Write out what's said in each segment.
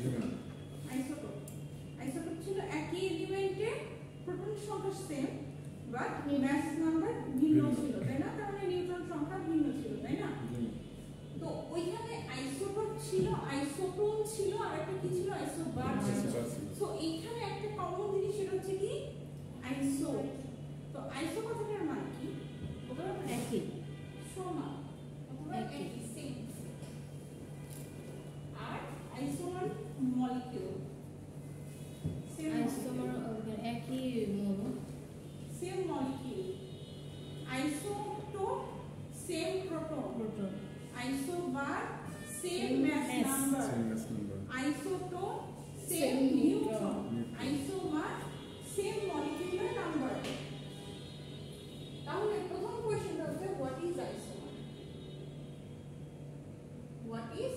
Isotope isotope ছিল একই এলিমেন্টে proton সংখ্যা সেম বাট মাস নাম্বার ভিন্ন ছিল তাই না তার মানে নিউট্রন সংখ্যা ভিন্ন ছিল তাই না তো ওইখানে আইসোটোপ ছিল আইসোটোন ছিল আর একটা কি ছিল আইসোবার ছিল সো এইখানে একটা কমন জিনিস সেটা হচ্ছে কি আইসো তো আইসো কথাটার মানে কি ওটা একই সমান অথবা একই সেম আর আইসোমার মলিকিউল সেম আইসোমার একই মৌল same molecule isotope same proton isobar same mass number isotope same neutron isomer same molecular number তাহলে প্রথম কোশ্চেনটা হচ্ছে what is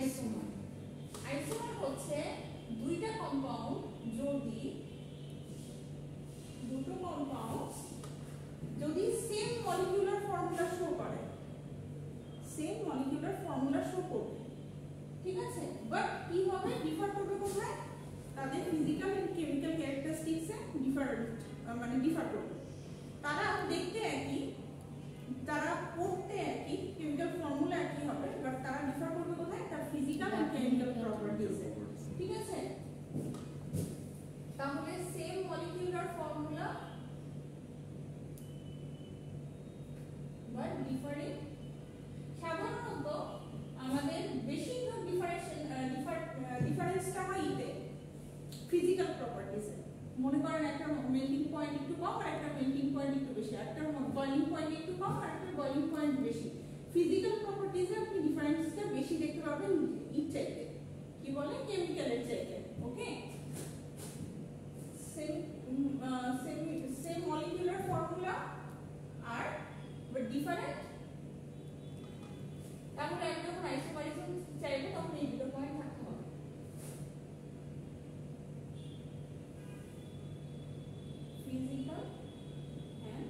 isomer isomer হচ্ছে দুইটা কম্পাউন্ড যদি দুটো কম্পাউন্ড যদি সেম মলিকিউলার ফর্মুলা শো করে সেম মলিকিউলার ফর্মুলা শো করবে ঠিক আছে বাট কি হবে ডিফার করবে কোথায় তাদের ফিজিক্যাল এন্ড কেমিক্যাল ক্যারেক্টারিস্টিক্সে ডিফার করবে তারা দেখতে একই তারা পড়তে একই কেমিক্যাল ফর্মুলা একই হবে বাট তারা ডিফার করবে কোথায় তার ফিজিক্যাল এন্ড কেমিক্যাল প্রপার্টিজে ঠিক আছে তাহলে same molecular formula but differing সাধারণত আমাদের বেশিরভাগ ডিফারেন্সটা হয় ইতে ফিজিক্যাল প্রপার্টিজে মনে করেন একটা মেল্টিং পয়েন্ট একটু কম আর একটা মেল্টিং পয়েন্ট একটু বেশি একটা বয়লিং পয়েন্ট একটু কম আর একটা বয়লিং পয়েন্ট বেশি ফিজিক্যাল প্রপার্টিজে আপনি ডিফারেন্সটা বেশি দেখতে পাবেন ইট চাইতে কি বলে কেমিক্যালের চাইতে ওকে সেম মলিকিউলার ফর্মুলা আর বাট ডিফারেন্ট তাহলে আমি যখন আইসোমারিজম চাইবো তখন এই দুটো পয়েন্ট থাকতে হবে ফিজিক্যাল এন্ড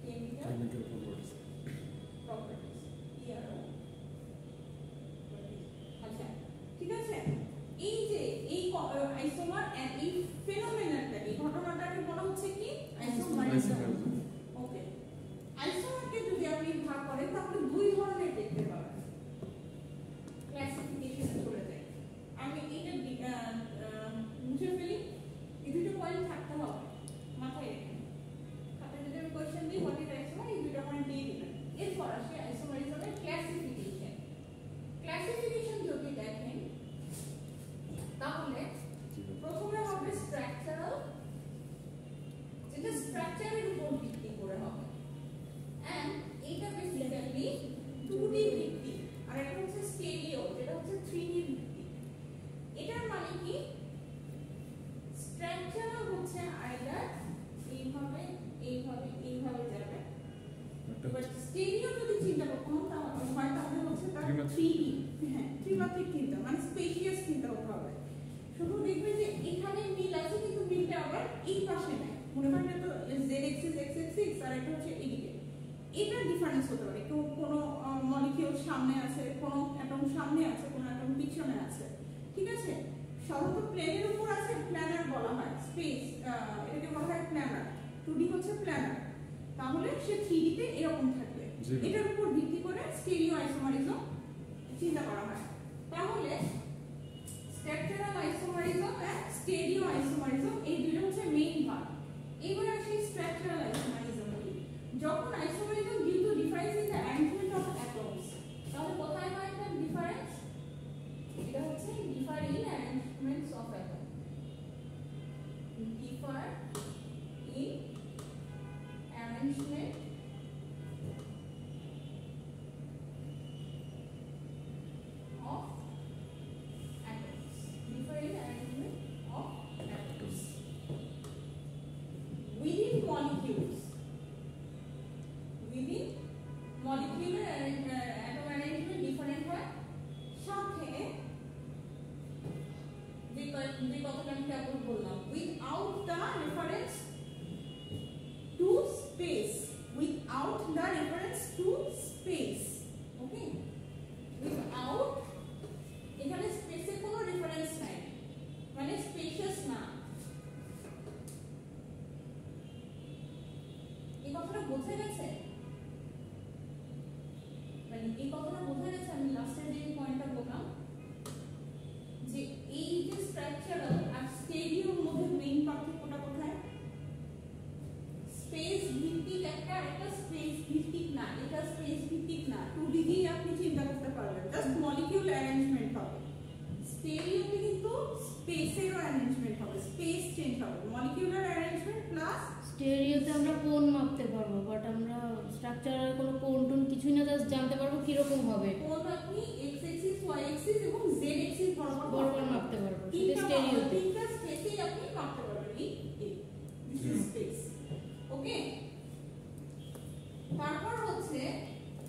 কেমিক্যাল প্রপার্টিজ আচ্ছা ঠিক আছে এই যে এই আইসোমার এন্ড এই ফেনোমেননটাকে ঘটনাটাকে বলা হচ্ছে কি আইসোমারিজম ওকে আইসোমারকে যদি আপনি ভাগ করেন তাহলে দুই ধরনের দেখতে পাবেন ক্লাসিফিকেশনে চলে যায় আমি এটা মুছে ফেলি এই দুটো পয়েন্ট থাকতে হবে মাথায় রেখে খাতায় যদি আমি কোশ্চেন দিই হোয়াট ইজ আইসোমার এই দুটো পয়েন্ট দিয়ে দিবেন এরপর আসে আইসোমারিজমের ক্লাসিফিকেশন যদি দেখেন তাহলে প্রথমে হবে স্ট্রাকচারাল যেটা স্ট্রাকচারের উপর ভিত্তি করে হবে and এটা বেসিক্যালি 2D ভিত্তিক আর এটা হচ্ছে স্টেরিও যেটা হচ্ছে 3D ভিত্তিক এটার মানে কি স্ট্রাকচারাল হচ্ছে আইদার এইভাবে যাবে বাট স্টেরিও যদি চিন্তা করতে হয় তাহলে হচ্ছে তার 3D হ্যাঁ ত্রিমাত্রিক চিন্তা মানে স্পেশিয়াস চিন্তা করতে হবে শুধু দেখবে যে এখানে মিল আছে কিন্তু মিলটা আবার এই পাশে নাই মনে হয় না তো z axis x axis আর এটা হচ্ছে এদিকে এটা ডিফারেন্স হতে পারে কোনো মলিকিউল সামনে আছে কোনো অ্যাটম সামনে আছে কোনো অ্যাটম পিছনে আছে ঠিক আছে সাধারণত প্লেনের উপর আছে প্ল্যানার বলা হয় স্পেস এটাকে বলা হয় প্ল্যানার 2D হচ্ছে প্ল্যানার তাহলে সে 3D তে এরকম থাকবে এটার উপর ভিত্তি করে স্টেরিও আইসোমারিজম চিন্তা করা হয় তাহলে স্ট্রাকচারাল আইসোমারিজম আর স্টেরিও আইসোমারিজম এই দুটো হচ্ছে মেইন ভাগ এবার আসি স্ট্রাকচারাল আইসোমারিজম যখন isomerism due to difference in the arrangement of atoms তাহলে কোথায় হয় এটা ডিফারেন্স এটা হচ্ছে differ in arrangements of atom differ in arrangement of atoms differ in arrangement of atoms within molecular atom arrangement different হয় সাথে যে কথাটা আমি কেবল বললাম without the reference to space okay without এখানে স্পেসের বোঝা গেছে? মানে এই কথাটা বোঝা গেছে? আমি লাস্টে যে পয়েন্টটা বললাম যে এই যে স্ট্রাকচারাল আর স্টেরিওর মধ্যে মেইন পার্থক্যটা কোথায়? স্পেস ভিত্তিক একটা স্পেস ভিত্তিক না, এটা স্পেস ভিত্তিক না, 2D দিয়ে আপনি চিন্তা করতে পারবেন, জাস্ট মলিকিউল অ্যারেঞ্জমেন্ট হবে। স্টেরিওতে কিন্তু স্পেসেরও অ্যারেঞ্জমেন্ট হবে, স্পেস চেঞ্জ হবে, মলিকিউলার অ্যারেঞ্জমেন্ট প্লাস। স্টেরিওতে আমরা কোণ মাপতে পারবো, বাট আমরা স্ট্রাকচারাল কোনো কোণ টোন কিছুই না, জাস্ট জানতে পারবো কিরকম হবে। কোণ আপনি x অ্যাক্সিস y অ্যাক্সিস এবং z অ্যাক্সিস বরাবর মাপতে পারবো, সেটা স্টেরিওতে। তিনটা স্পেসেই আপনি মাপতে পারবেন। This is space. ওকে, তারপর হচ্ছে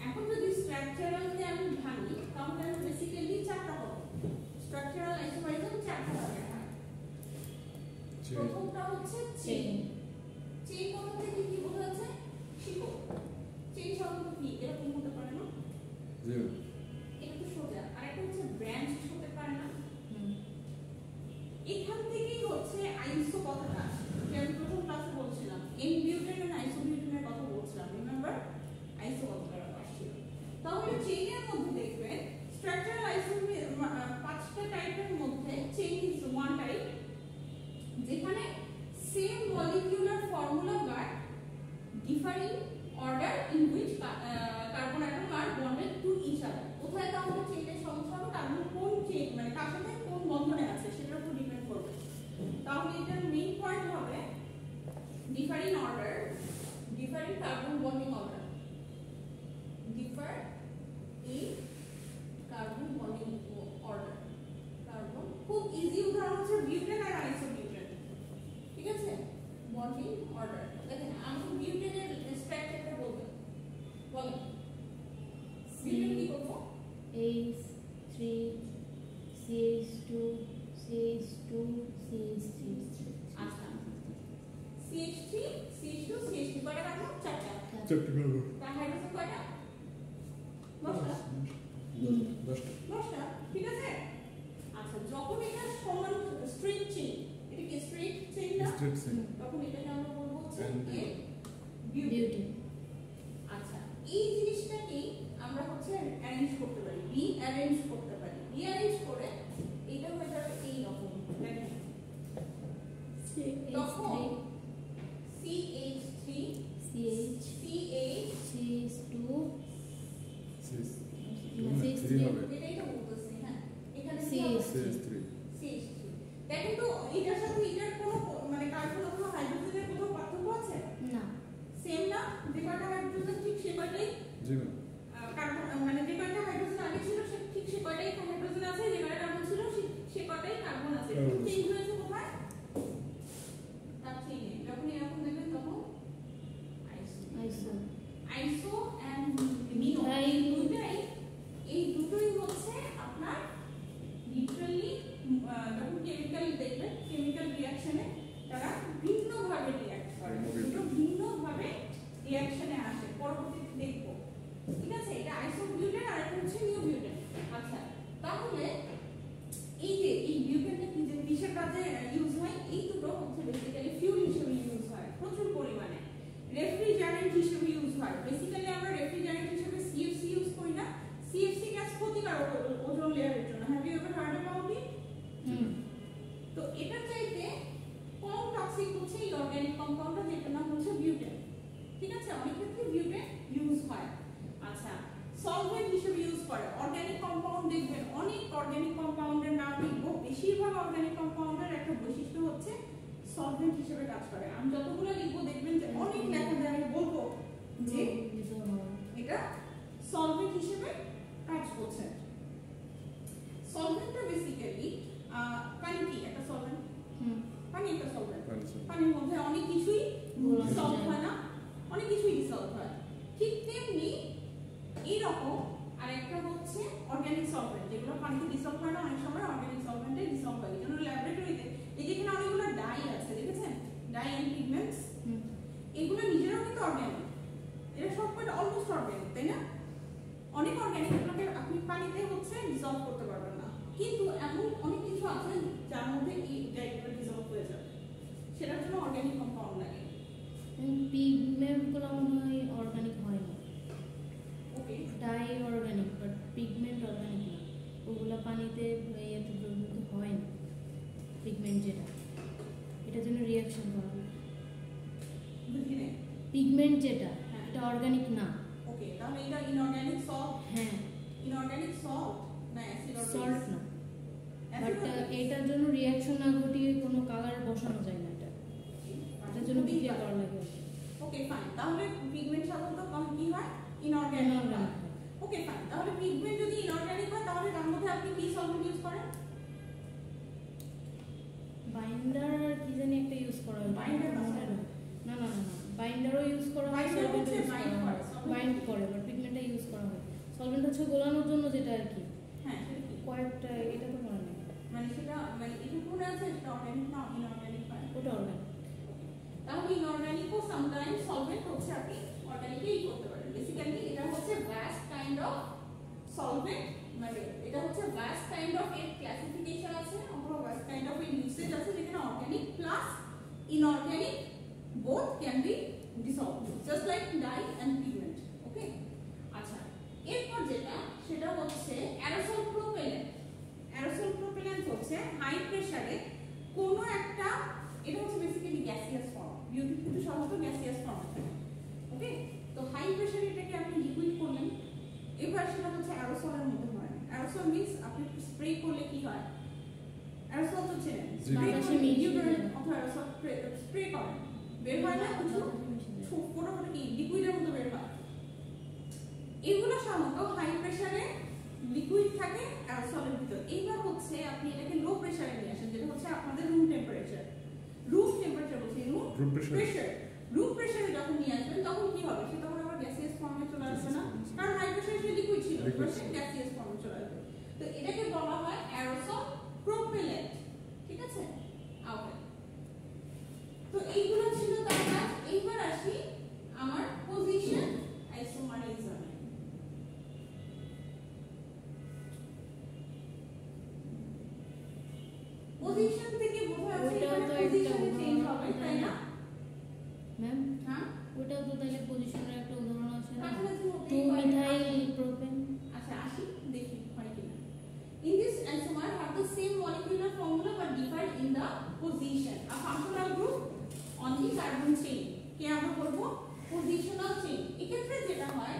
এখন যদি স্ট্রাকচারালকে আমি ভাঙি তাহলে আমি বেসিক্যালি চারটা পাবো। স্ট্রাকচারাল আইসোমারিজম চারটা ভাগে হয়। প্রথমটা হচ্ছে চেইন। চেইন কথা থেকে কি বোঝা যাচ্ছে? শিকড়। চেইন শব্দ কি এরকম হতে পারে না? এটা তো সোজা। আর একটা হচ্ছে ব্রাঞ্চ হতে পারে না? এখান থেকেই হচ্ছে আইসো কথাটা, যে আমি প্রথম ক্লাসে বলছিলাম এন বিউটেন আর আইসোবিউটেনের কথা বলছিলাম, রিমেম্বার? আইসো কথাটা আসছিল। তাহলে চেইনের মধ্যে দেখবেন স্ট্রাকচারাল আইসোমার পাঁচটা টাইপের মধ্যে চেইন ইজ ওয়ান টাইপ, যেখানে same molecular formula but differing order in which carbon atom are bonded to each other. কোথায় তাহলে চেইনের সমস্যা হবে? কার্বন কোন চেইন মানে কার সাথে কোন বন্ধনে আছে সেটার উপর ডিপেন্ড করবে। তাহলে এটার মেইন পয়েন্ট হবে differing order, differing carbon bonding order, differ in carbon bonding order. Carbon খুব ইজি উদাহরণ হচ্ছে বিউটেন আর আইসোবিউটেন, ঠিক আছে? বন্ডিং অর্ডার দেখেন, আমি বিউটেনের স্ট্রাকচারটা বলবো, বলেন বিউটেন কি করব? H3 CH2 CH2 CH3। আচ্ছা, CH3 CH2 CH2 কয়টা রাখবো? চারটা। তার হাইড্রোজেন কয়টা? 10টা, ঠিক আছে? আচ্ছা, যখন এটা সমান স্ট্রেট চেইন, এটা কি স্ট্রেট চেইন না? তখন এটাকে আমরা বলবো হচ্ছে বিউটেন। আচ্ছা, এই জিনিসটাকে আমরা হচ্ছে অ্যারেঞ্জ করতে পারি, রিঅ্যারেঞ্জ করতে পারি। রিঅ্যারেঞ্জ করে এটা হয়ে যাবে এই রকম, দেখেন তখন CH3 CH CH2 এটাই তো বলতেছি। হ্যাঁ, এখানে CH3। দেখেন তো এটার সাথে এটার কোনো মানে কার্বন অথবা হাইড্রোজেনের কোনো পার্থক্য আছে? না, সেম না? যে কয়টা হাইড্রোজেন ঠিক সে কয়টাই কার্বন, মানে যে কয়টা হাইড্রোজেন আগে ছিল সে ঠিক সে কয়টাই হাইড্রোজেন আছে, যে কয়টা কার্বন ছিল সে কয়টাই কার্বন আছে। চেঞ্জ হয়েছে কোথায়? তার চেইনে। যখন এরকম দেখবেন তখন আইসো এন্ড মিনো, এই দুটোই হচ্ছে আপনার লিটারালি যখন কেমিক্যাল দেখবেন, কেমিক্যাল রিঅ্যাকশনে তারা ভিন্নভাবে রিঅ্যাক্ট করে, দুটো ভিন্নভাবে রিঅ্যাকশনে আসে, পরবর্তীতে দেখব, ঠিক আছে? এটা আইসোবিউটেন আর এটা হচ্ছে নিওবিউটেন। আচ্ছা, তাহলে এই যে এই বিউটেনটা কি যে কিসের কাজে ইউজ হয়? এই দুটো হচ্ছে বেসিক্যালি ফিউল হিসেবে ইউজ হয় প্রচুর পরিমাণে, রেফ্রিজারেন্ট হিসেবে ইউজ হয়। বেসিক্যালি আমরা রেফ্রিজারেন্ট হিসেবে সিএফসি ইউজ করি না। সিএফসি গ্যাস ক্ষতিকারক ওজোন লেয়ারের জন্য। Have you ever heard about it? তো এটা চাইতে কম টক্সিক হচ্ছে এই অর্গানিক কম্পাউন্ডটা, যেটা নাম হচ্ছে বিউটেন, ঠিক আছে? অনেক ক্ষেত্রে বিউটেন ইউজ হয়। আচ্ছা, সলভেন্ট হিসেবে ইউজ করে। অর্গানিক কম্পাউন্ড দেখবেন, অনেক অর্গানিক কম্পাউন্ডের নাম লিখবো, বেশিরভাগ অর্গানিক কম্পাউন্ডের একটা বৈশিষ্ট্য হচ্ছে সলভেন্ট হিসেবে কাজ করে। আমি যতগুলো লিখবো দেখবেন যে অনেক লেখা যায়, আমি বলবো যে এটা সলভেন্ট হিসেবে কাজ করছে। সলভেন্টটা বেসিক্যালি পানি কি একটা সলভেন্ট? পানি একটা সলভেন্ট। পানির মধ্যে অনেক কিছুই ডিসলভ হয় না, অনেক কিছুই ডিসলভ হয়। ঠিক তেমনি এইরকম আরেকটা হচ্ছে অর্গানিক সলভেন্ট, যেগুলো পানিতে ডিসলভ হয় না, অনেক সময় অর্গানিক সলভেন্টে ডিসলভ হয়। এই জন্য ল্যাবরেটরিতে এই যেখানে অনেকগুলো ডাই আছে, দেখেছেন? ডাই এন্ড পিগমেন্টস, এগুলো নিজেরাও কিন্তু অর্গানিক, এরা সবকটা অলমোস্ট অর্গানিক, তাই না? অনেক অর্গানিক এগুলোকে আপনি পানিতে হচ্ছে ডিসলভ করতে পারবেন না, কিন্তু এমন অনেক কিছু আছে যার মধ্যে এই ডাইগুলো ডিসলভ হয়ে যাবে, সেটার জন্য অর্গানিক কম্পাউন্ড লাগে। পিগমেন্টগুলো মনে হয় অর্গানিক হয় না, ওকে die organic, but pigment organic না। ওগুলো পানিতে ইয়েতে দ্রবীভূত হয় না। পিগমেন্ট যেটা, এটার জন্য রিয়াকশন করা হয়। বুঝলি? পিগমেন্ট যেটা, এটা অর্গানিক না। ওকে, তাহলে এটা ইনঅর্গানিক সল্ট। হ্যাঁ, ইনঅর্গানিক সল্ট না অ্যাসিড অর সল্ট না, বাট এটার জন্য রিয়াকশন না ঘটিয়ে কোনো কালার বসানো যায় না। এটার জন্য বিক্রিয়া করা লাগে। ওকে ফাইন, তাহলে পিগমেন্ট সাধারণত কি হয়? ইনঅর্গানিক হয়। ওকে ফাইন, তাহলে পিগমেন্ট যদি ইনঅর্গানিক হয় তাহলে তার মধ্যে আপনি কি সলভেন্ট ইউজ করেন? বাইন্ডার আর কি জানি একটা ইউজ করা হয়। বাইন্ডার না না না না না, বাইন্ডারও ইউজ করা হয়, বাইন্ডার সলভেন্ট হচ্ছে ইউজ করা হয়, বাইন্ড করে, বাট পিগমেন্টটা ইউজ করা হয়। সলভেন্ট হচ্ছে গোলানোর জন্য যেটা আর কি। হ্যাঁ, সেটা কি? কয়েকটা, এটা তো মনে নেই। মানে সেটা মানে এটা মনে আছে সেটা অর্গানিক না ইনঅর্গানিক হয়? ওটা অর্গানিক। তাহলে ইনঅর্গানিকও সামটাইমস সলভেন্ট হচ্ছে আপনি অর্গানিকেই করতে পারেন। বেসিক্যালি এটা হচ্ছে ভাস্ট কাইন্ড অফ সলভেন্ট, মানে এটা হচ্ছে ভাস্ট কাইন্ড অফ এর ক্লাসিফিকেশন আছে অথবা ভাস্ট কাইন্ড অফ এর ইউসেজ আছে, যেখানে organic plus inorganic both can be dissolved just like dye and pigment. ওকে, আচ্ছা, এরপর যেটা সেটা হচ্ছে অ্যারোসল প্রোপেলেন্ট। অ্যারোসল প্রোপেলেন্ট হচ্ছে হাই প্রেসারে কোনো একটা, এটা হচ্ছে বেসিক্যালি গ্যাসিয়াস ফর্ম, বিউটি কিন্তু সাধারণত গ্যাসিয়াস ফর্ম থাকে। ওকে, তো হাই প্রেসারে এটাকে আপনি লিকুইড করলেন, এবার সেটা হচ্ছে অ্যারোসলের মধ্যে হয়। অ্যারোসল মিন্স আপনি স্প্রে করলে কি হয়? অ্যারোসল তো চেনেন, স্প্রে করলে ডিওডোরেন্ট অথবা অ্যারোসল স্প্রে করেন, বের হয় না কিছু ছোট ছোট কি লিকুইডের মতো বের হয়। এগুলো সাধারণত হাই প্রেসারে লিকুইড থাকে অ্যারোসলের ভিতর। এইবার হচ্ছে আপনি এটাকে লো প্রেসারে নিয়ে আসেন, যেটা হচ্ছে আপনাদের রুম টেম্পারেচার। রুম টেম্পারেচার বলছি, রুম প্রেসার। রুম প্রেসারে যখন নিয়ে আসবেন তখন কি হবে? সে তখন আবার গ্যাসিয়াস ফর্মে চলে আসবে না, কারণ হাই প্রেসারে সে লিকুইড ছিল, এবার সে গ্যাসিয়াস ফর্মে চলে আসবে। তো এটাকে বলা হয় অ্যারোসল প্রোপেলেন্ট। ঠিক আছে? ওকে, তো এইগুলো ছিল তার কাজ। এইবার আসি আমার পজিশন আইসোমারিজম। পজিশন থেকে বোঝা যাচ্ছে এখানে পজিশনে চেঞ্জ হবে, তাই না ম্যাম? হ্যাঁ, ওটাও তো তাহলে পজিশনের একটা উদাহরণ আছে না, কাছাকাছি হতেই 2 পারে। Methyl propane. আচ্ছা, আসি দেখি হয় কিনা। In this isomer have the same molecular formula but differ in the position. A functional group on the carbon chain কে আমরা বলবো পজিশনাল চেইন। এক্ষেত্রে যেটা হয়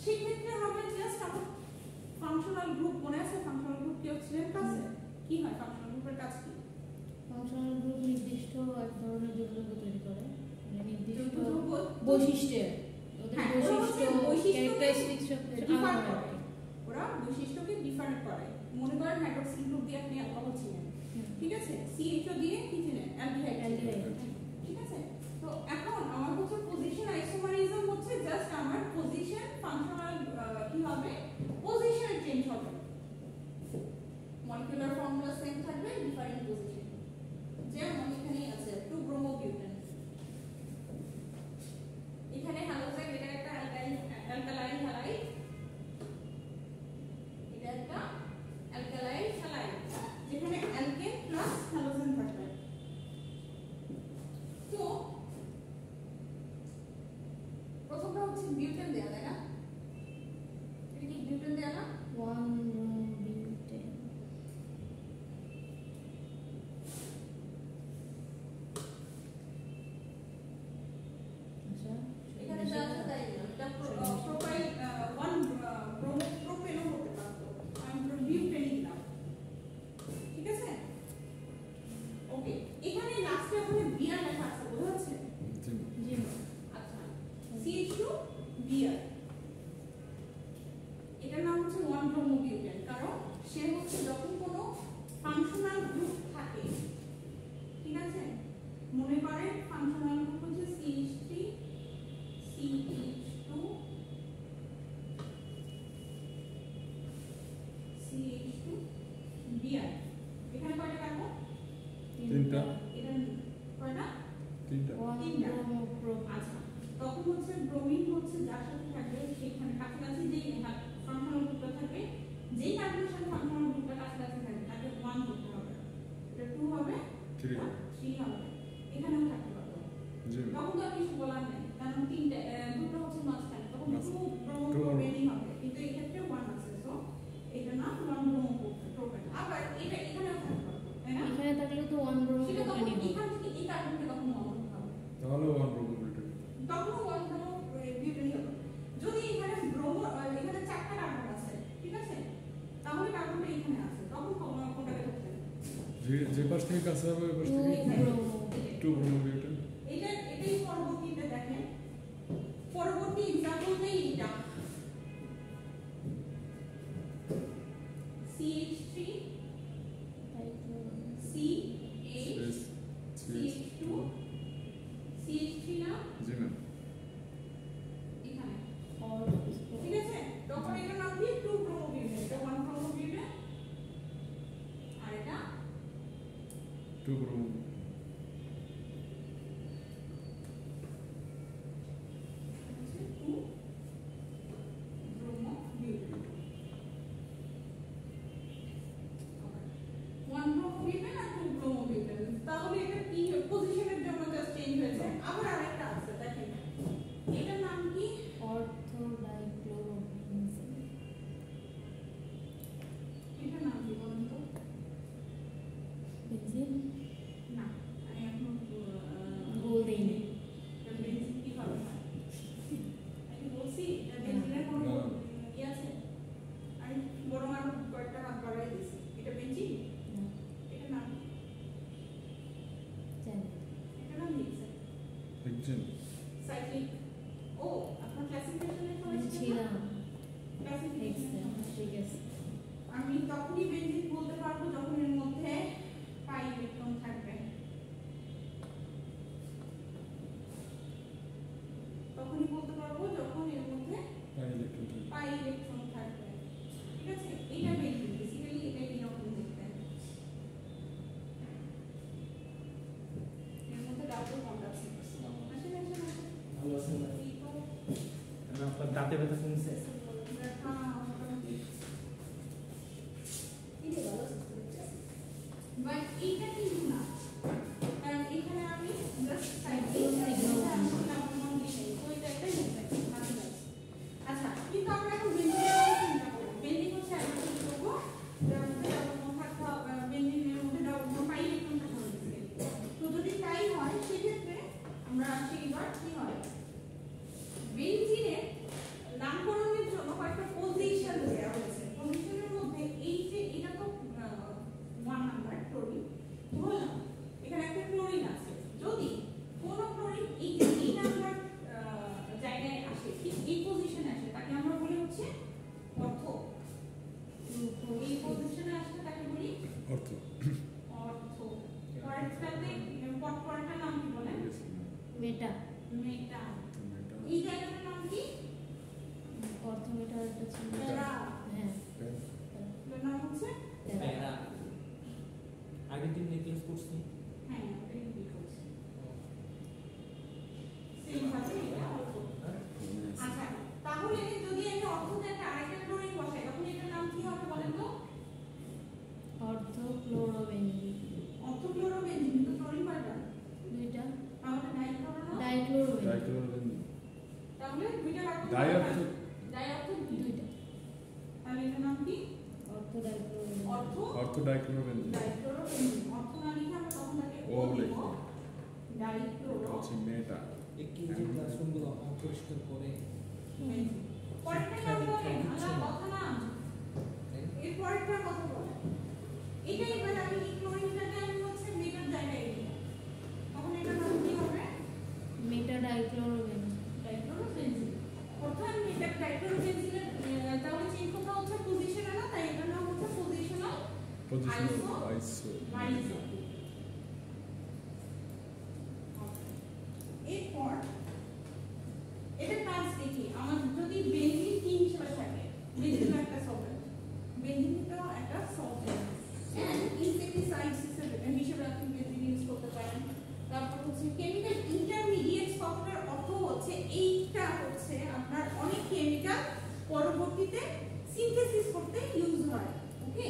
সেক্ষেত্রে হবে জাস্ট আমার ফাংশনাল গ্রুপ, মনে আছে ফাংশনাল গ্রুপ কি হচ্ছে কাছে? কি হয় ফাংশনাল গ্রুপের কাজ কি? ফাংশনাল গ্রুপ নির্দিষ্ট এক ধরনের যৌগ তৈরি করে, মানে নির্দিষ্ট যৌগ বৈশিষ্ট্যে, ওদের হ্যাঁ, বৈশিষ্ট্য ক্যারেক্টারিস্টিক্স ডিফার করে, ওরা বৈশিষ্ট্যকে ডিফার করে। মনে করেন হাইড্রোক্সিল গ্রুপ দিয়ে আপনি অ্যালকোহল চিনেন, ঠিক আছে? CHO দিয়ে কি চিনেন? অ্যালডিহাইড। ঠিক আছে? তো এখন আমার হচ্ছে পজিশন আইসোমারিজম হচ্ছে জাস্ট আমার পজিশন ফাংশনাল কি হবে? পজিশন চেঞ্জ হবে, মলিকুলার ফর্মুলা সেম থাকবে, ডিফারেন্ট পজিশন। যেমন এখানে আছে 2 ব্রোমোবিউটেন, এখানে হ্যালোজেন, এটা একটা অ্যালকালাইন হ্যালাইড, এটা একটা অ্যালকালাইন হ্যালাইড, যেখানে অ্যালকেন প্লাস হ্যালোজেন থাকবে। তো প্রথমটা হচ্ছে বিউটেন দেয়া, তাই না? এটা কি বিউটেন দেয়া না? 1 ব্রোমোবিউটেন। আচ্ছা, এখানে যা আছে তাই না, এটা প্রোপাইল 1 প্রোপেনও হতে পারতো, আমি বিউটেনই দিলাম। ঠিক আছে? ওকে, এখানে লাস্টে ওখানে বিয়ার লেখা আছে, বোঝা যাচ্ছে? জি। আচ্ছা, CH2 বিয়ার, এটার নাম হচ্ছে 1 ব্রোমোবিউটেন, কারণ সে হচ্ছে যখন কোনো ফাংশনাল গ্রুপ থাকে, ঠিক আছে? মনে করেন ফাংশনাল গ্রুপ হচ্ছে CH3 CH2 CH2 বিয়ার, এখানে কয়টা কার্বন? তিনটা। এটা কয়টা? তিনটা। 1 ব্রোমোপ্রোপ। আচ্ছা, তখন হচ্ছে ব্রোমিন হচ্ছে যার সাথে থাকবে সেখানে কাছাকাছি যেই ফাংশনাল গ্রুপটা থাকবে, যেই কার্বনের সাথে ফাংশনাল গ্রুপটা কাছাকাছি থাকবে তাকে 1 করতে হবে, এটা 2 হবে, 3 3 হবে, এখানেও থাকতে পারবে। জি তখন তো আর কিছু বলার নেই, কারণ তিনটে দুটো হচ্ছে মাঝখানে, তখন টু ব্রোমোপ্রোপেনই হবে, কিন্তু এই ক্ষেত্রে ওয়ান আছে, সো এটা না ওয়ান ব্রোমোপ্রোপেন। আবার এটা এখানেও থাকবে, তাই না? এখানে থাকলে তো ওয়ান সেটা তখন ব্রোমোপ্রোপেনই হবে। এখান থেকে এই কার্বনটা তখন ওয়ান হবে, তাহলে ওয়ান প্রবাবিলিটি তখন ওয়ান ব্রোমোবিউটেনই হবে। যদি এখানে এখানে চারটা কার্বন আছে, ঠিক আছে, তাহলে কার্বনটা এখানে আছে, তখন কোনটাকে ধরতে হবে? যে পাশ থেকে কাছে হবে ওই পাশ থেকে টু প্রবাবিলিটি এটাই পরবর্তীতে দেখেন, পরবর্তী এক্সাম্পলটাই এটা CH3 CH CH2 CH3 না জি ম্যাম এখানে, और ঠিক আছে, তখন এটার নাম কি টু ব্রোমোবিউটেন, এটা ওয়ান ব্রোমোবিউটেন আর এটা টু প্রবাবিলিটি হচ্ছে টু ব্রোমোবিউটেন, ওয়ান ব্রোমোবিউটেন আর টু ব্রোমোবিউটেন। তাহলে এটা কি পজিশনের জন্য জাস্ট চেঞ্জ হয়েছে। আবার আরেকটা আছে দেখেন, এটার নাম কি? Ortho dichlorobenzene. এটার নাম কি বলুন তো? बेंजीन না, আমি এখন গোল দেইনি। এটা বেনজিন কিভাবে হয়? আমি বলছি এটা বেনজিনের কোনো না। কি আছে? আমি বরং আরো কয়েকটা হাত বাড়াই দিছি। এটা বেনজিন, না এটার নাম কি? জানি এটার নাম লিখছে হেক্সেন সাইক্লিক। ও, আপনার ক্লাসিফিকেশনে আমি ছিলাম ক্লাসিফিকেশন ঠিক আছে। আমি তখনই বেনজিন বলতে পারবো যখন এর মধ্যে পাই ইলেকট্রন থাকবে, তখনই বলতে পারবো যখন এর মধ্যে পাই ইলেকট্রন পাই ইলেকট্রন থাকবে, ঠিক আছে। এটা বেনজিন, বেসিক্যালি এটা এরকম দেখতে, এর মধ্যে ডাবল বন্ড আছে। আসেন আসেন আসেন, ভালো আছেন না? এই তো আমি আপনার দাঁতে ব্যথা কমছে? দেখা মোটামুটি বাট এইটা কিন্তু না, কারণ এখানে আমি জাস্ট আচ্ছা, কিন্তু আমরা এখন বেনজিনের চিন্তা করব। বেনজিন হচ্ছে আমরা কি করবো, যার মধ্যে ডাবল বন্ড থাকতে হবে, বেনজিনের মধ্যে ডাবল বন্ড পাই ইলেকট্রন থাকতে হবে। তো যদি তাই হয় সেক্ষেত্রে আমরা আসি এবার কি হয়, বেনজিনের নামকরণের জন্য কয়েকটা পজিশন দেওয়া হয়েছে। পজিশনের মধ্যে এই যে এটা তো 1 নাম্বার ক্লোরিন বললাম, এখানে একটা ক্লোরিন আছে, যদি কোন ক্লোরিন এই নাম্বার জায়গায় আসে, ঠিক এই পজিশনে আসে, তাকে আমরা বলি হচ্ছে অর্থ। এই পজিশনে আসলে তাকে বলি অর্থ অর্থ। পরেরটাতে পরেরটার নাম কি বলেন? মেটা মেটা। এই জায়গাটার নাম কি? অর্থো মেটা একটা ছিল। প্যারা। হ্যাঁ এটার নাম হচ্ছে প্যারা। আগের দিন নেকলেস করছি। হ্যাঁ, ওটাই কি করছে সেম ভাবে এটা অর্থ। আচ্ছা, তাহলে যদি আমি অর্থতে একটা আরেকটা ক্লোরিন বসাই, তখন এটার নাম কি হবে বলেন তো? অর্থো ক্লোরোবেনজিন। অর্থোক্লোরোবেনজিন, কিন্তু ক্লোরিন কয়টা? দুইটা তাহলে ডাইক্লোরো না? ডাইক্লোরোবেনজিন ডাইক্লোরোবেনজিন তাহলে দুইটা কার্বন ডাইঅর্থো ডাইঅর্থো দুইটা। তাহলে এটার নাম কি? অর্থো ডাইক্লোরোবেনজিন। অর্থ ডাইক্লোরোবেনজিন ডাইক্লোরোবেনজিন। অর্থ না লিখে আমরা তখন তাকে ও ও লিখব। লিখবো। এটা ডাইক্লোরো হচ্ছে মেটা একই যে ক্লাসরুমগুলো অপরিষ্কার করে বেনজিন। পরেরটার নাম বলেন, আল্লাহ কথা না। এর পরেরটার কথা বলেন। এটা এবার আমি এই ক্লোরিনটাকে আমি হচ্ছে মেটার জায়গায় দিই, তখন এটার নাম কি হবে? মেটা ডাইক্লোরোবেনজিন। ডাইক্লোরোবেনজিন। অর্থাৎ মেটা ডাইক্লোরোবেনজিনের তাহলে চেঞ্জ কোথাও হচ্ছে পজিশনে না, তাই এটার নাম হচ্ছে পজিশনাল আইসো বাইজো। এরপর এটার কাজ দেখি, আমার যদি বেনজিন কি হিসেবে থাকে, বেনজিন একটা সলভেন্ট, বেনজিন তো একটা সলভেন্ট এন্ড ইনসেক্টিসাইডস হিসেবে আপনি বেনজিন ইউজ করতে পারেন। তারপর হচ্ছে কেমিক্যাল ইন্টারমিডিয়েট সফটওয়্যার, অর্থ হচ্ছে এইটা হচ্ছে আপনার অনেক কেমিক্যাল পরবর্তীতে সিনথেসিস করতে ইউজ হয়। ওকে,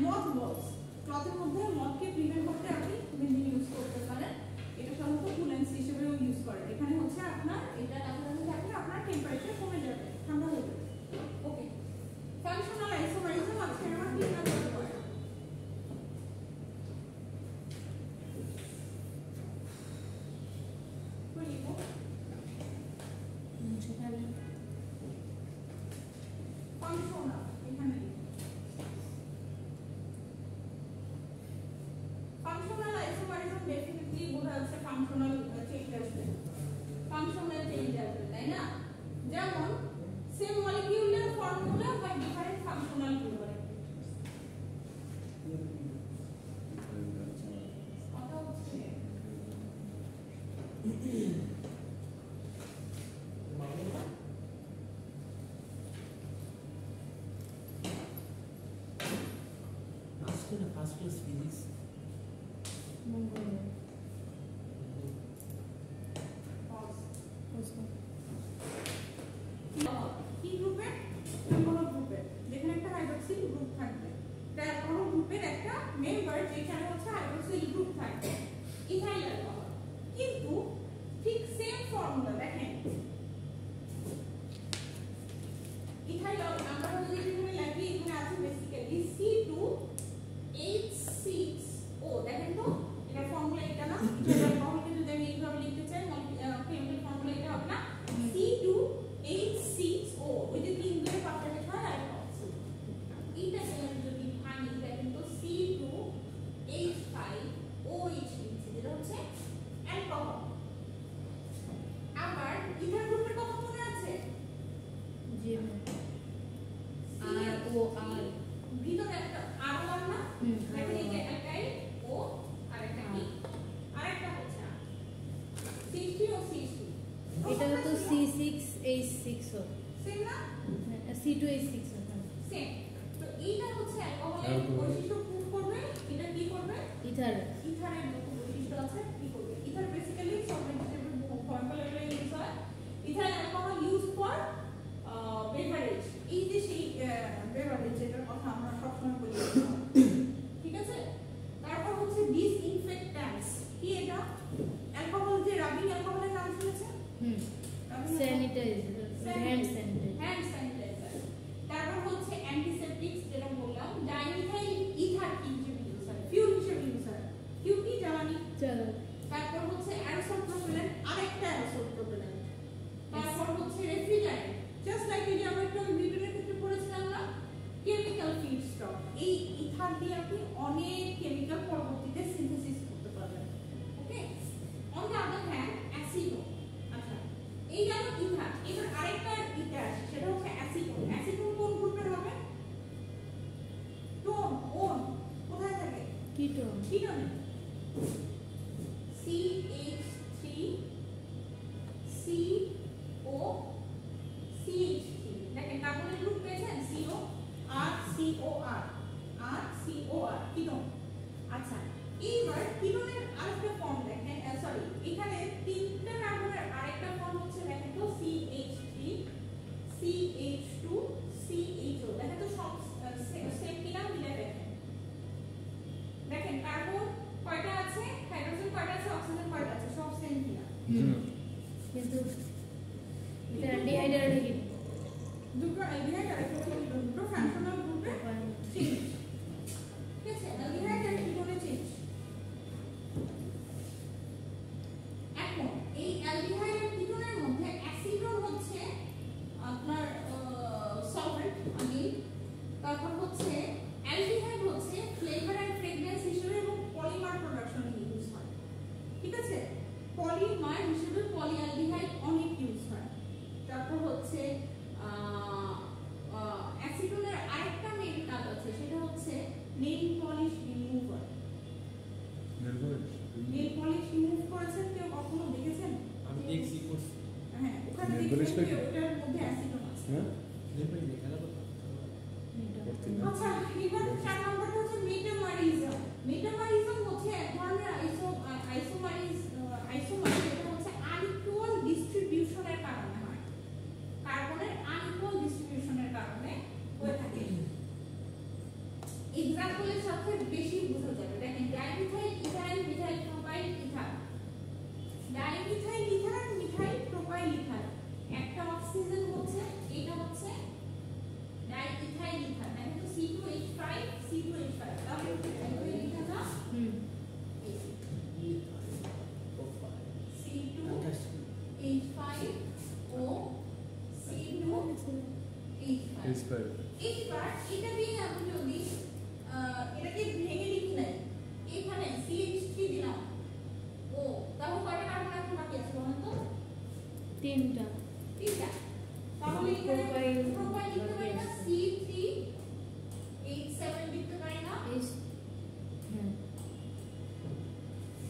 মথ বলস, ক্লথের মধ্যে মথকে প্রিভেন্ট করতে আপনি বেনজিন ইউজ করতে পারেন। এটা সাধারণত কুলেন্স হিসেবে ফার্স্ট ক্লাস ফিজিক্স? মঙ্গলবার Pause. বুঝলাম। কি গ্রুপের? অ্যালকোহল গ্রুপের, যেখানে একটা হাইড্রক্সিল গ্রুপ থাকবে। তাই অ্যালকোহল গ্রুপের একটা মেম্বার যেখানে হচ্ছে হাইড্রক্সিল গ্রুপ থাকবে, ইথাইল অ্যালকোহল। কিন্তু ঠিক সেম ফর্মুলা দেখেন, ইথাইল আমরা যদি এখানে লাগি, এখানে আছে বেসিক্যালি C2H6O। দেখেন তো এটা ফর্মুলা এটা না, ইথাইল অ্যালকোহলকে যদি আমি এইভাবে লিখতে চাই, কেমিক্যাল ফর্মুলা এটা হবে না, C2H6O। ওই যে 3 ধরে পাঁচটা লেখা হয় আর অক্সিজেন, এইটা আমি যদি ভাঙি দেখেন তো C2H5OH লিখছি, যেটা হচ্ছে অ্যালকোহল। আবার ইথার গ্রুপের কথা মনে আছে? জি আর ও আর ভিতরে একটা আর ওয়ান না, দেখেন এই যে অ্যালকাইল ও আর একটা কি, আরেকটা হচ্ছে C3O6। এটা তো C6H6O, সেম না? C2H6O। সেম। তো এইটা হচ্ছে অ্যালকোহলের Alcohol. বৈশিষ্ট্য প্রুভ করবে। এটা কি করবে? ইথার ইথারের মতো বৈশিষ্ট্য আছে, কি করবে? ইথার বেসিক্যালি সলভেন্ট হিসেবে ফর্মুলা লেভেলে ইউজ হয়। Ethyl alcohol use for beverage. এই যে সেই বেভারেজ যেটার কথা আমরা সবসময় বলি, ঠিক আছে? তারপর হচ্ছে ডিসইনফেক্ট্যান্টস। কি এটা? অ্যালকোহল যে রাবিং অ্যালকোহলের নাম শুনেছেন? Sanitiser, hand sanitiser. Hand sanitiser. তারপর হচ্ছে অ্যান্টিসেপটিক্স, যেটা বললাম। ডাইমিথাইল ইথার কি হিসেবে ইউজ হয়? ফিউল হিসেবে ইউজ হয়। ফিউ কি জ্বালানি। চলো তারপর হচ্ছে অ্যারোসল প্রোপেলেন্ট, আরেকটা অ্যারোসল প্রোপেলেন্ট। তারপর হচ্ছে রেফ্রিজারেন্ট, জাস্ট লাইক এই যে আমরা একটু ভিডিওর ক্ষেত্রে পড়েছিলাম না, কেমিক্যাল ফিডস্টক। এই ইথার দিয়ে আপনি অনেক কেমিক্যাল পরবর্তীতে সিনথেসিস করতে পারবেন। ওকে, অন দ্য আদার হ্যান্ড অ্যাসিডো। আচ্ছা, এই গেল ইথার। এবার আরেকটা ইথা আছে, সেটা হচ্ছে অ্যাসিটোন। অ্যাসিটোন কোন গ্রুপের হবে? টোন, ওন কোথায় থাকে? কিটোন কিটোনে। CH3CO দেখেন কার্বনের গ্রুপ পেয়েছেন, CO আর COR আর COR কিটোন। আচ্ছা, এইবার কিটোনের আরেকটা ফর্ম দেখেন, সরি এখানে তিনটা কার্বনের আরেকটা ফর্ম হচ্ছে, দেখেন তো CH3 CH2 CHO। দেখেন তো সব সেম কিনা, মিলে দেখেন। দেখেন কার্বন কয়টা আছে, হাইড্রোজেন কয়টা আছে, অক্সিজেন কয়টা আছে, সব সেম কিনা? কিন্তু এটা ডিহাইড্রেট কি দুটো অ্যালডিহাইড আর একটা দুটো ফাংশনাল গ্রুপে চেঞ্জ, ঠিক আছে? অ্যালডিহাইড আর কিটোনে চেঞ্জ। এখন এই অ্যালডিহাইড আর কিটোনের মধ্যে অ্যাসিডন হচ্ছে আপনার সলভেন্ট আমিল। তারপর হচ্ছে অ্যালডিহাইড হচ্ছে ফ্লেভার এন্ড ফ্রেগরেন্স হিসেবে এবং পলিমার প্রোডাকশনে ইউজ হয়, ঠিক আছে? পলিমার হিসেবে পলিঅ্যালডিহাইড অনেক ইউজ হয়। তারপর হচ্ছে অ্যাসিডনের আরেকটা মেইন কাজ আছে, সেটা হচ্ছে nail polish remover. Nail polish remove করেছেন কেউ কখনো দেখেছেন? আমি দেখছি করছি। হ্যাঁ, ওখানে Nail দেখবেন polish টা যে কি? ওটার মধ্যে অ্যাসিডন আছে। হ্যাঁ দেখবেন দেখা যাবে তো? করতে না আচ্ছা, এবার 4 নম্বরটা হচ্ছে মেটামারিজম। মেটামারিজম হচ্ছে এক ধরনের আইসোমার, যেটা হচ্ছে আনইকুয়াল ডিস্ট্রিবিউশনের কারণে হয়। কার্বনের আনইকুয়াল ডিস্ট্রিবিউশনের কারণে হয়ে থাকে। এক্সাম্পলের সাথে বেশি বোঝা যাবে। দেখেন dimethyl ethyl, methyl propyl ether. Dimethyl ether আর মিথাইল প্রোপাইল ইথার, একটা অক্সিজেন হচ্ছে, এটা হচ্ছে ডাইইথাইল ইথার। দেখেন তো C2H5 C2H5, তাহলে ডাইইথাইল ইথার না C2H5O C2H5। এক্সপায়ার এইবার এটা দিয়ে আমি যদি এটাকে ভেঙে লিখি নাই, এখানে CH3 দিলাম ও, তাহলে কয়টা কার্বন এখন বাকি আছে বলুন তো? তিনটা তিনটা। তাহলে এখানে প্রোপাইল প্রোপাইল লিখতে পারি না, C3H7 লিখতে পারি না, হ্যাঁ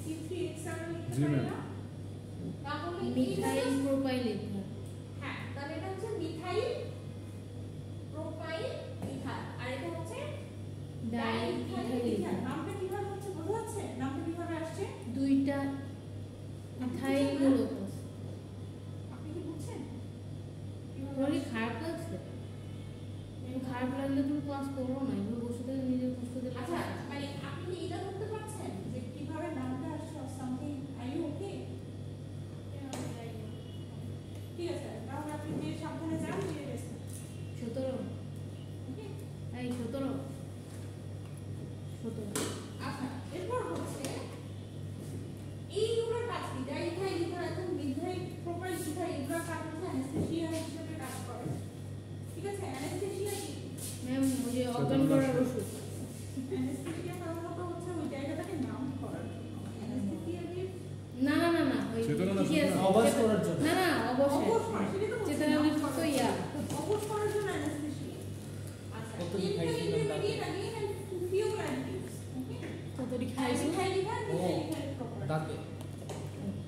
C3H7 লিখতে জি, পারি ম্যাম। না। তাহলে মিথাইল প্রোপাইল ইথার। হ্যাঁ, তাহলে এটা হচ্ছে মিথাইল প্রোপাইল ইথার আর এটা হচ্ছে ডাইইথাইল ইথার। হতো না। আচ্ছা এরপর হচ্ছে এইগুলোর কাজ কি ডাইথাইল লিভার একদম মিথাইল প্রোপাইল লিভার এগুলোর কাজ হচ্ছে অ্যানেস্থেসিয়া হিসেবে কাজ করে ঠিক আছে অ্যানেস্থেসিয়া কি ম্যাম ওই যে অজ্ঞান করার ওষুধ অ্যানেস্থেসিয়া সাধারণত হচ্ছে ওই জায়গাটাকে নাম করার জন্য অ্যানেস্থেসিয়া যে না না না না ওই চেতনা না, কি আছে? অবশ করার জন্য। না না অবশ্যই অবশ্যই সেটা তো বলছি, চেতনা নাম লিপ্ত করার তো ইয়া জন্য। অবশ করার জন্য অ্যানেস্থেসিয়া আচ্ছা কত লিখাইছিলাম ইন্টারমিডিয়েট তাতে? again and few additives ওকে কতটি খাইছো মিথাইল লিভার ও, মিথাইল লিভারের প্রপার্টি দাঁতে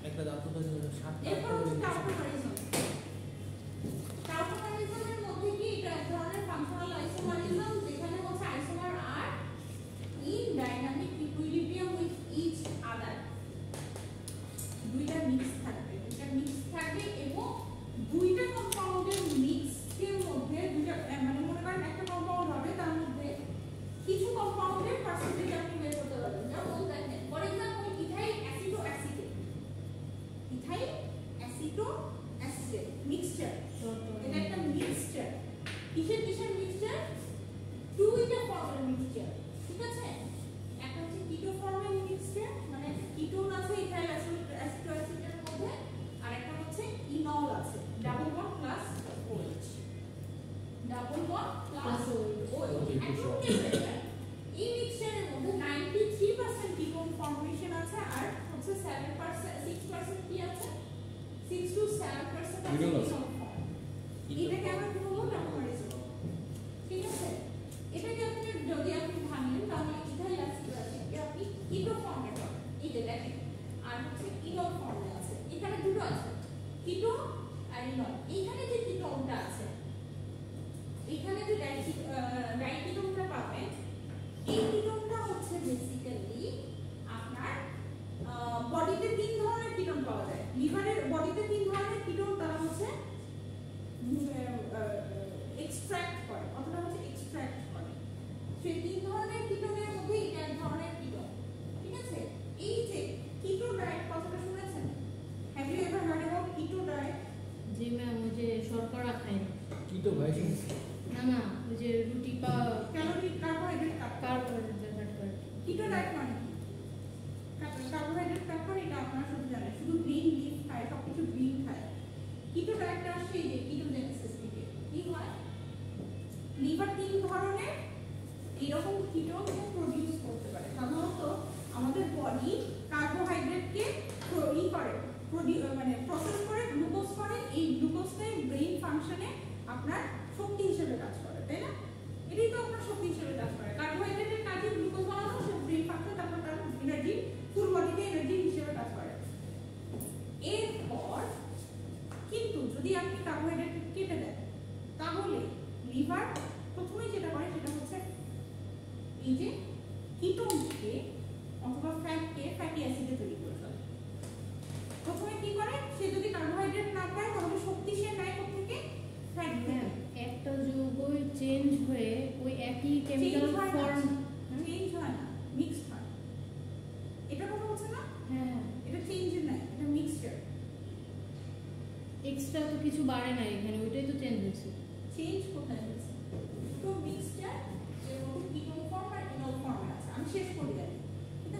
একটা দাঁত তো 7টা এরপর হচ্ছে টাউটোমারিজম টাউটোমারিজমের মধ্যে কি এটা এক ধরনের ফাংশনাল আইসোমারিজম যেখানে হচ্ছে isomer are in dynamic equilibrium with each other দুইটা মিক্স থাকবে এবং দুইটা কম্পাউন্ডের মিক্সের মধ্যে দুইটা মানে মনে করেন একটা কম্পাউন্ড হবে তার মধ্যে কিছু কম্পাউন্ডের পার্সেন্টেজ আপনি বের করতে পারবেন যেমন দেখেন for example ethyl aceto acetate ethyl aceto acetate mixture এটা একটা মিক্সচার কিসের মিক্সচার দুইটা ফর্মের মিক্সচার ঠিক আছে একটা হচ্ছে কিটো ফর্মের মিক্সচার মানে একটা কিটোন আছে ইথাইল অ্যাসিডো অ্যাসিডের মধ্যে আর একটা হচ্ছে ইনল আছে double bond plus OH double bond plus OH এখন কি হয়েছে এই মিক্সচারের মধ্যে 93% কিটোন ফর্মেশন আছে আর হচ্ছে 6% কি আছে 6 to 7% আছে Enol আছে। ইনল ফর্ম এটাকে আমরা কি বলবো টাউটোমারিজম ঠিক আছে এটাকে আপনি যদি আপনি ভাঙেন তাহলে ইথাইল অ্যাসিড আছে আপনি কিটো ফর্মে পাবেন এই যে দেখেন আর হচ্ছে ইনল ফর্মে আছে এখানে দুটো আছে কিটো আর ইনল এখানে যে কিটোনটা আছে এখানে যে ডাইকিটোনটা পাবেন এই কিটোনটা হচ্ছে বেসিক্যালি আপনার বডিতে তিন ধরনের কিটোন পাওয়া যায় লিভারের বডিতে তিন ধরনের কিটোন তারা হচ্ছে এক্সট্রাক্ট করে অথবা হচ্ছে এক্সট্রাক্ট করে সেই তিন ধরনের কিটোনের মধ্যে এটা এক ধরনের কিটোন ঠিক আছে এই যে কিটো ডায়েট কথাটা শুনেছেন have you ever heard about keto diet যে ম্যাম ওই যে শর্করা খায় না কিটো ভাই শুনছি না না ওই যে রুটি পা ক্যালোরি কার্বোহাইড্রেট কাট কার্বোহাইড্রেট কাট করে কিটো ডায়েট মানে কার্বোহাইড্রেট কাট করে এটা আপনারা শুধু জানেন শুধু গ্রিন লিফ খায় সবকিছু গ্রিন খায় কিটো ডায়েটটা আসছে এই যে কিটোজেনেসিস থেকে কি হয় লিভার তিন ধরনের এরকম কিটোন প্রোডিউস করতে পারে সাধারণত আমাদের বডি কার্বোহাইড্রেটকে ই করে মানে প্রসেস করে গ্লুকোজ করে এই গ্লুকোজটাই ব্রেইন ফাংশনে আপনার শক্তি হিসেবে কাজ করে তাই না এটাই তো আপনার শক্তি হিসেবে কাজ করে কার্বোহাইড্রেটের কাজে গ্লুকোজ বানানো সে ব্রেইন ফাংশন তারপর তার এনার্জি ফুল বডিতে এনার্জি হিসেবে কাজ করে এরপর কিন্তু যদি আপনি কার্বোহাইড্রেট কেটে দেন তাহলে লিভার প্রথমে যেটা করে সেটা হচ্ছে এই যে কিটোনকে অথবা ফ্যাটকে ফ্যাটি অ্যাসিডে তৈরি করে ফেলে প্রথমে কি করে সে যদি কার্বোহাইড্রেট না পায় তাহলে শক্তি সে নেয় কোত্থেকে ফ্যাট ম্যাম একটা যৌগ চেঞ্জ হয়ে ওই একই কেমিক্যাল ফর্ম চেঞ্জ হয় না মিক্সড হয় এটা কথা বলছে না হ্যাঁ এটা চেঞ্জ না এটা মিক্সচার এক্সট্রা তো কিছু বাড়ে না এখানে ওইটাই তো চেঞ্জ হয়েছে চেঞ্জ কোথায় হয়েছে তো মিক্সচার এর মধ্যে কিটোন ফর্ম আর ইনল ফর্ম আছে আমি শেষ করে দিই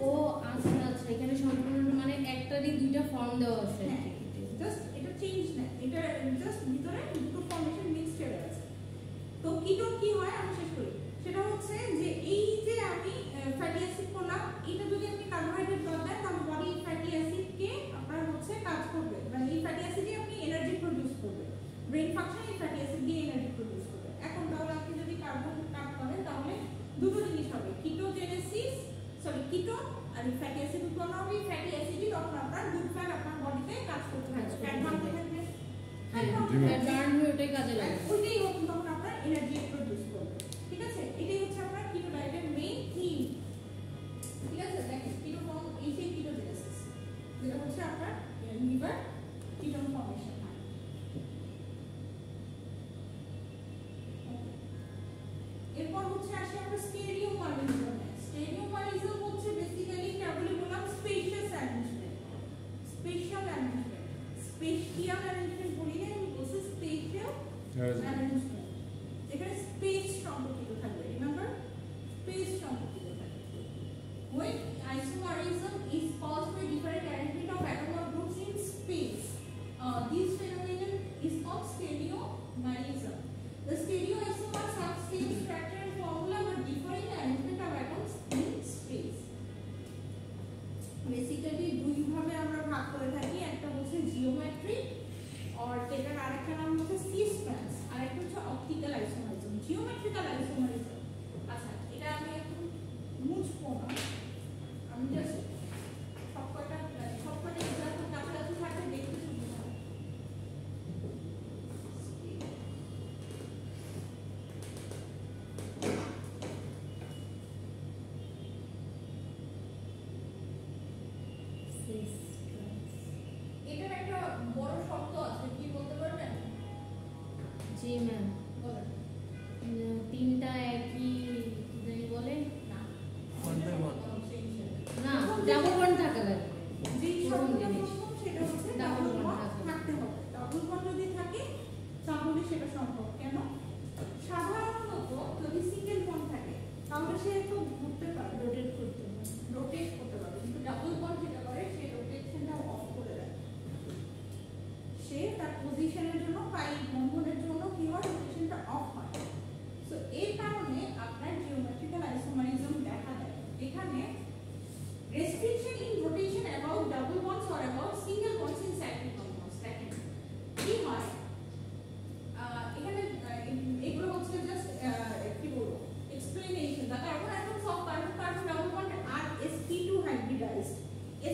ও আচ্ছা আচ্ছা এখানে সম্পূর্ণ মানে একটারই দুইটা ফর্ম দেওয়া আছে হ্যাঁ জাস্ট এটা চেঞ্জ না এটা জাস্ট ভিতরে দুটো ফর্মেশন মিক্সচার আছে তো কিটোন কি হয় আমি শেষ করি সেটা হচ্ছে যে এই যে আমি ফ্যাটি অ্যাসিড করলাম এটা যদি আপনি কার্বোহাইড্রেট বাদ দেন তাহলে বডি ফ্যাটি অ্যাসিডকে আপনার হচ্ছে কাজ করবে মানে এই ফ্যাটি অ্যাসিডই আপনি এনার্জি প্রডিউস করবে ব্রেন ফাংশন এই ফ্যাটি অ্যাসিড দিয়ে এনার্জি প্রডিউস করবে এখন তাহলে আপনি যদি কার্বন কাট করেন তাহলে দুটো জিনিস হবে কিটোজেনেসিস সরি কিটোন আর ফ্যাটি অ্যাসিড উৎপন্ন হবে ফ্যাটি অ্যাসিডই তখন আপনার গুড ফ্যাট আপনার বডিতে কাজ করতে থাকবে ফ্যাট ভাঙতে থাকবে বার্ন হয়ে ওটাই কাজে লাগে ওইটাই হচ্ছে তখন আপনার এনার্জি প্রডিউস করবে ঠিক আছে এটাই হচ্ছে আপনার কিটো ডায়েটের মেইন থিম ঠিক আছে দেখেন কিটো ফর্ম এই সেই কিটোজেনেসিস যেটা হচ্ছে আপনার লিভার কিটোন ফর্মেশন হয় এরপর হচ্ছে আসি আমরা স্টেরিওমালিজম স্টেরিওমালিজম হচ্ছে বেসিক্যালি কেবলই বললাম স্পেশাল অ্যারেঞ্জমেন্ট স্পেশিয়াল অ্যারেঞ্জমেন্ট বলি না আমি বলছি স্পেশাল অ্যারেঞ্জমেন্ট যেখানে isomerism is caused by different arrangement of atom or groups in space. This phenomenon is called stereomerism. The stereoisomers have same structure and formula but different arrangement of atoms in space. Basically দুই ভাবে আমরা ভাগ করে থাকি, একটা হচ্ছে geometric আর এটার আরেকটা নাম হচ্ছে সিস ট্রান্স, আরেকটা হচ্ছে অপটিক্যাল আইসোমারিজম। জিওমেট্রিক্যাল আইসোমারিজম, আচ্ছা এটা আমি একটু মুছবো না, আমি জাস্ট সবকটা এক্সাম্পল কাছাকাছি থাকলে দেখতে সুবিধা হয়। এটার একটা বড় শব্দ আছে, কি বলতে পারবেন? জি ম্যাম, বলেন। তিনটা একই জানি বলে না, One by one. না, ডাবল বন্ড থাকা লাগবে। যেই শব্দটা প্রথম সেটা হচ্ছে ডাবল Double bond বন্ড থাকতে হবে। ডাবল বন্ড যদি থাকে তাহলে সেটা সম্ভব। কেন? সাধারণত যদি সিঙ্গেল বন্ড থাকে তাহলে সে একটু ঘুরতে পারে, রোটেট করতে হবে। রোটেট করতে পারে, কিন্তু ডাবল বন্ড যেটা করে সে রোটেশনটা অফ করে দেয়। সে তার পজিশনের জন্য পাই বন্ধনের জন্য কি হয়, রোটেশনটা অফ হয়। সো এই কারণে আপনার জিওমেট্রিক্যাল আইসোমারিজম দেখা দেয়। এখানে restriction in rotation about double bonds or about single bonds in cyclic compounds দেখেন কি হয়। এখানে এগুলো হচ্ছে জাস্ট কি বলবো explanation. the carbon atoms of carbon carbon double bond are sp2 hybridized,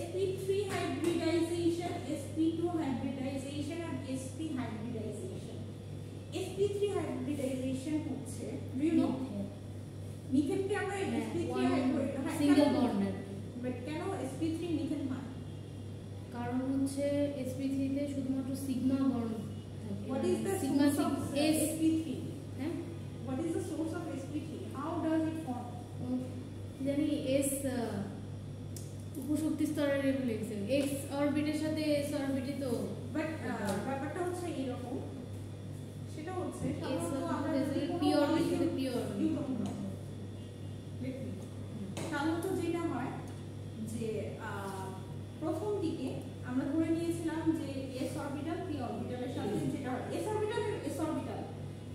sp3 hybridization, sp2 hybridization and sp hybridization। sp3 hybridization হচ্ছে do you know মিথেনকে আমরা sp3 hybridization single bond, but কেন sp3 মিথেন হয়? কারণ হচ্ছে sp3 তে শুধুমাত্র sigma bond থাকে। What is the sigma source of S, sp3? হ্যাঁ What is the source of sp3? How does it form? জানি এস উপশক্তি স্তরের রেগুলেশন, এক্স অরবিটের সাথে এস অরবিটে তো But ব্যাপারটা হচ্ছে এরকম, সেটা হচ্ছে এস সাধারণত আমরা যদি কোনো pure molecule- pure you don't know. Let me. সাধারণত যেটা হয় যে প্রথম দিকে আমরা ধরে নিয়েছিলাম যে s অরবিটাল p অরবিটালের সাথে যেটা হয় s অরবিটাল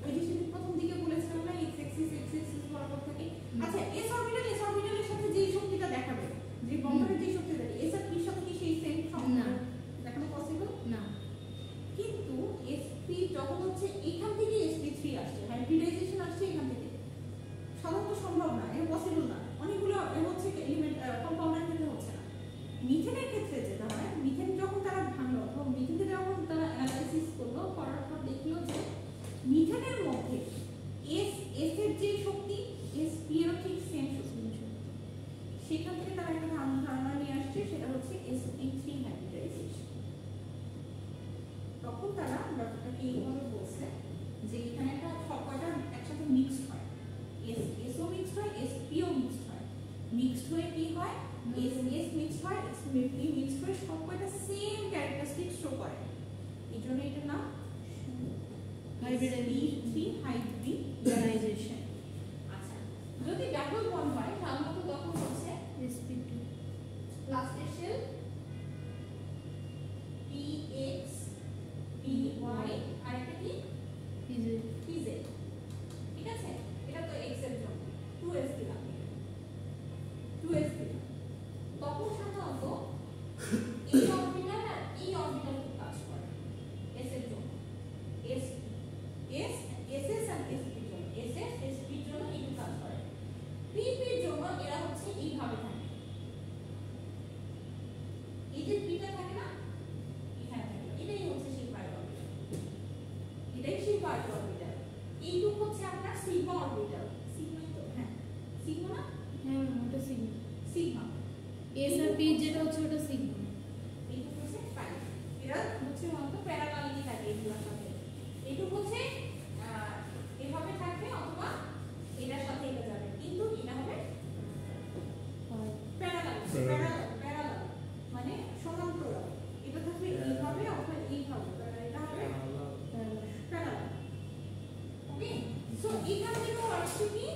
ওই যে সেটা প্রথম দিকে বলেছিলাম না x axis বরাবর থাকে। আচ্ছা s অরবিটালের সাথে যেই শক্তিটা দেখাবে, যে বন্ধনের যেই শক্তি দেখাবে, s আর p এর সাথে কি সেই সেম না। সম্পর্ক দেখানো পসিবল? না, কিন্তু sp যখন হচ্ছে এখান থেকে sp3 আসছে, হাইব্রিডাইজেশন আসছে এখান থেকে, সাধারণত সম্ভব না, এটা পসিবল না। অনেকগুলো হচ্ছে এলিমেন্ট কম্পাউন্ডের ক্ষেত্রে হচ্ছে না। মিথেনের ক্ষেত্রে যেটা হয়, মিথেন যখন তারা ভাঙলো অথবা মিথেনকে যখন তারা অ্যানালাইসিস করলো, করার পর দেখলো যে মিথেনের মধ্যে এস এর যে শক্তি sp এরও ঠিক সেম শক্তি। সেখান থেকে তারা একটা ধারণা নিয়ে আসছে, সেটা হচ্ছে sp3 হাইব্রিডাইজেশন। তখন তারা ব্যাপারটাকে এইভাবে বলছে যে এখানে একটা সবকটা একসাথে মিক্সড হয়, এসও মিক্সড হয়, এসপিও মিক্সড হয়। মিক্সড হয়ে কি হয়, এস মিক্সড হয়, এসপি মিক্সড হয়ে সবকটা সেম ক্যারেক্টারিস্টিক শো করে। এই জন্য এটার নাম Hybridization. হাইব্রিডাইজেশন। আচ্ছা, যদি ডাবল বন্ড হয় সাধারণত তখন হচ্ছে sp2 লাস্টের শেল px py আর একটা কি is pz, ঠিক আছে? এটা তো x এর জন্য 2s দিলাম, 2s দিলাম। তখন সাধারণত এই অরবিটাল আর এই অরবিটাল কাজ করে s এর জন্য, s s ss আর sp এর জন্য, ss sp এর জন্য এই কাজ করে। pp এর জন্য এরা হচ্ছে এইভাবে থাকে, এই যে পিটা থাকে না এখানে থাকে, এটাই হচ্ছে সেই পাই অরবিটাল, এটাই সেই পাই অরবিটাল। এইটুকু হচ্ছে আপনার সিগমা অরবিটাল, সিগমা তো হ্যাঁ সিগমা না, হ্যাঁ ওটা সিগমা। সিগমা এস আর পি যেটা হচ্ছে ওটা সিগমা। এইটুকু হচ্ছে পাই। এরা হচ্ছে মতো প্যারালালি থাকে এগুলোর সাথে। এইটুকু হচ্ছে এভাবে থাকবে অথবা এটার সাথে এটা যাবে, কিন্তু এটা হবে প্যারালাল, প্যারালাল মানে সমান্তরাল। এটা থাকবে এইভাবে অথবা এইভাবে, এটা হবে প্যারালাল। ওকে, সো এখান থেকে আসছে কি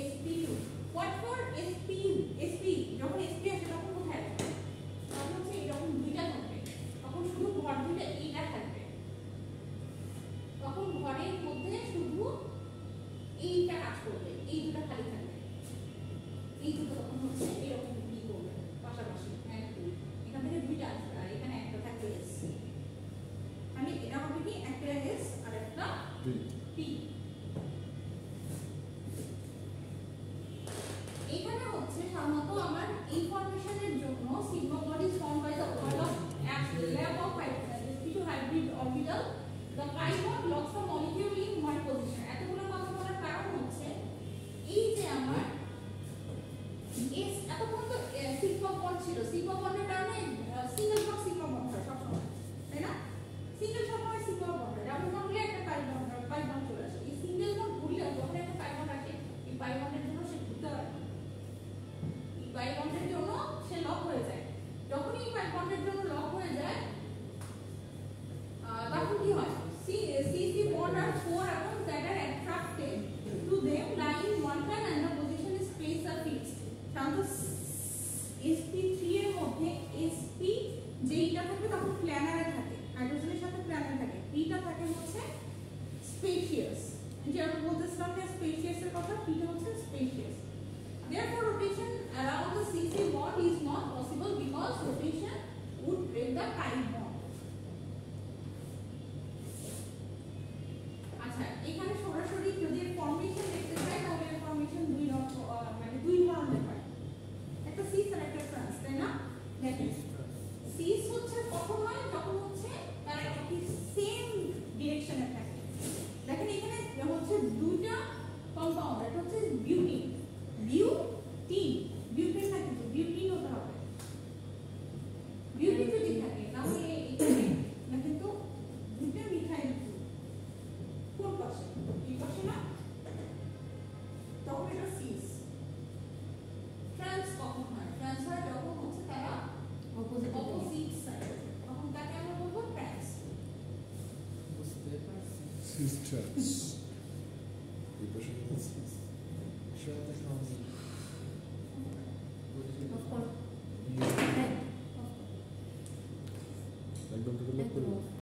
sp2। হোয়াট ফর sp যখন sp আসে এস এতক্ষণ তো সিগমা বন্ড ছিল, সিগমা বন্ডের কারণে সিঙ্গেল বন্ড সিগমা বন্ড হয় সবসময়, তাই না? সিঙ্গেল সবসময় সিগমা বন্ড হয়, ডাবল বন্ড হলে একটা পাই বন্ড চলে আসে। এই সিঙ্গেল বন্ড ঘুরলে যখন একটা পাই বন্ড আসে, এই পাই বন্ডের জন্য সে ঘুরতে পারে না, এই পাই বন্ডের জন্য সে লক হয়ে যায়। যখন এই পাই বন্ডের জন্য লক হয়ে যায় তখন কি হয়? CC bond are four atoms that are attracted to them lying one time and the position is space are fixed. সাধারণত sp3 এর মধ্যে sp যেইটা থাকবে তখন প্ল্যানারে থাকে, হাইড্রোজেনের সাথে প্ল্যানারে থাকে, pটা থাকে হচ্ছে স্পেশিয়াস। যে আমরা বলতেছিলাম যে স্পেশিয়াস এর কথা, pটা হচ্ছে spacious. Therefore rotation around the CC bond is not possible because rotation would break the pi bond. আচ্ছা, এখানে সরাসরি যদি ফর্মেশন দেখতে চাই তাহলে ফর্মেশন মানে দুই ধরনের হয়, একটা সিস আর একটা ট্রান্স, তাই না? দেখেন সিস হচ্ছে কখন হয়? যখন হচ্ছে তারা একই সেম ডিরেকশনে থাকে। দেখেন এখানে হচ্ছে দুইটা কম্পাউন্ড, এটা হচ্ছে বিউটিন, বিউটিন না, কিন্তু বিউটিন হতে হবে। বিউটিন যদি থাকে তাহলে এখানে না, কিন্তু দুইটা মিথাইল কোন পাশে? এই পাশে না, তখন এটা সিস। ট্রান্স কখন হয়? ট্রান্স হয় যখন হচ্ছে তারা অপোজিট সাইড, তখন তাকে আমরা বলবো ট্রান্স। বুঝতে পারছি। সিস্টার্স এই পাশে সিস সেটা তো সহজ। অফ করো। একদম তো একদম off।